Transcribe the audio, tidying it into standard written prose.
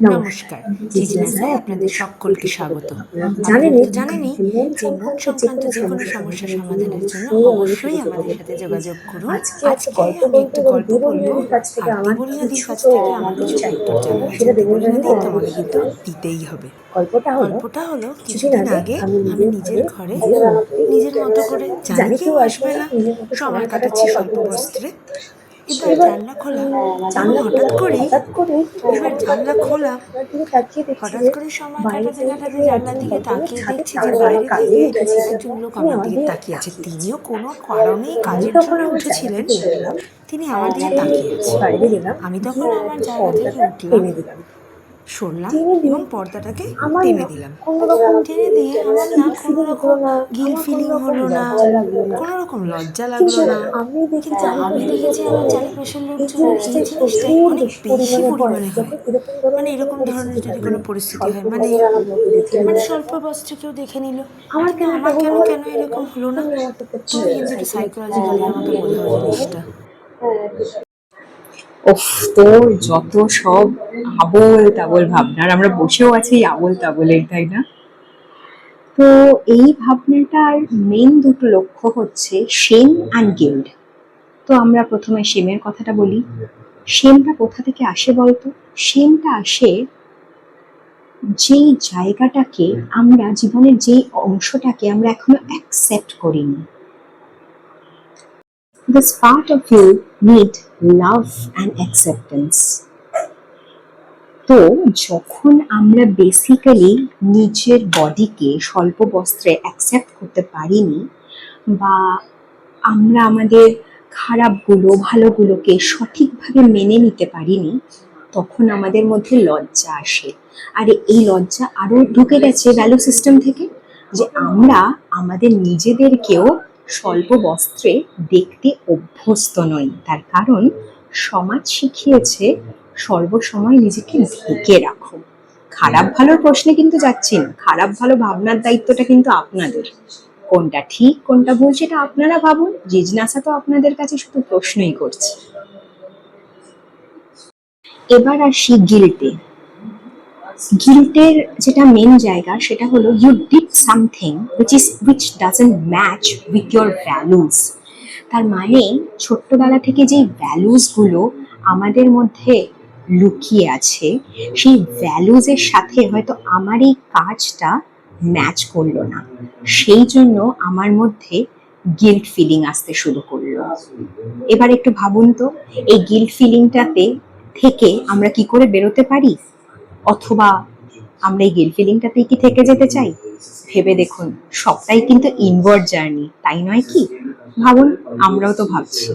নমস্কার, জিজ্ঞাসায় আপনাদের সকলকে স্বাগত। আপনারা তো জানেনই যে মন সংক্রান্ত যে কোনো সমস্যা সমাধানের জন্য অবশ্যই আমাদের সাথে যোগাযোগ করুন। আজকে আমি একটু গল্প বলবো, আর দেবলীনাদির কাছ থেকে আমার কিছু উত্তর জানার আছে। দেবলীনাদি তোমাকে কিন্তু দিতেই হবে। গল্পটা হলো কিছুদিন আগে আমি নিজের ঘরে নিজের মতো করে, জানি কেউ আসবে না, সময় কাটাচ্ছি স্বল্প বস্ত্রে। এবার জানলা খোলা, এবং হঠাৎ করেই হঠাৎ করে সময় কাটাতে কাটাতে জানলার দিকে তাকিয়ে দেখছি যে বাইরে থেকে একজন লোক আমার দিকে তাকিয়ে আছে। তিনিও কোনো কারণেই কাজের জন্য উঠেছিলেন, তিনি আমার দিকে তাকিয়ে আছে। আমি তখন আমার জায়গা থেকে উঠলাম, সরলাম এবং পর্দাটাকে টেনে দিলাম। টেনে দিয়ে আমার না কোনো রকম গিল ফিলিং হলো না, কোনো রকম লজ্জা লাগলো না, কিন্তু আমি দেখেছি আমার চারিপাশের লোকজনের এই জিনিসটাই অনেক বেশি পরিমাণে হয়। মানে এরকম ধরনের যদি কোনো পরিস্থিতি হয়, মানে স্বল্প বস্ত্রে কেউ দেখে নিল, কিন্তু আমার কেন কেন এরকম হলো না? তুমি কিন্তু একটু সাইকোলজিক্যালি আমাকে বোঝাও জিনিসটা। ওফ, তোর যত সব আবোল তাবোল ভাবনার, আমরা বসেও আছি আবোল তাবোলের, তাই না? তো এই ভাবনাটার মেইন দুটো লক্ষ্য হচ্ছে শেম অ্যান্ড গিল্ট। তো আমরা প্রথমে শেমের কথাটা বলি। শেমটা কোথা থেকে আসে বলতো? শেমটা আসে যেই জায়গাটাকে আমরা, জীবনের যেই অংশটাকে আমরা এখনো অ্যাকসেপ্ট করিনি। This part of you need love and acceptance. তো যখন আমরা বেসিক্যালি নিজের বডিকে স্বল্প বস্ত্রে অ্যাকসেপ্ট করতে পারিনি, বা আমরা আমাদের খারাপগুলো ভালোগুলোকে সঠিকভাবে মেনে নিতে পারিনি, তখন আমাদের মধ্যে লজ্জা আসে। আর এই লজ্জা আরো ঢুকে গেছে ভ্যালু সিস্টেম থেকে, যে আমরা আমাদের নিজেদেরকেও স্বল্প বস্ত্রে দেখতে অভ্যস্ত নই। তার কারণ সমাজ শিখিয়েছে সর্বসময় নিজেকে ঢেকে রাখো। খারাপ ভালোর প্রশ্নে কিন্তু যাচ্ছি না, খারাপ ভালো ভাবনার দায়িত্বটা কিন্তু আপনাদের। কোনটা ঠিক কোনটা ভুল সেটা আপনারা ভাবুন, জিজ্ঞাসা তো আপনাদের কাছে শুধু প্রশ্নই করছে। এবার আসি গিল্টে। গিল্টের যেটা মেন জায়গা সেটা হলো you did something which doesn't match with your values. তার মানে ছোট্টবেলা থেকে যেই ভ্যালুসগুলো আমাদের মধ্যে লুকিয়ে আছে, সেই ভ্যালুজের সাথে হয়তো আমার এই কাজটা ম্যাচ করলো না, সেই জন্য আমার মধ্যে গিল্ট ফিলিং আসতে শুরু করলো। এবার একটু ভাবুন তো, এই গিল্ট ফিলিংটাতে থেকে আমরা কি করে বেরোতে পারি? অথবা আমরা এই গিল্ট ফিলিংটাতেই কি থেকে যেতে চাই? ভেবে দেখুন, সবটাই কিন্তু ইনওয়ার্ড জার্নি, তাই নয় কি? ভাবুন, আমরাও তো ভাবছি।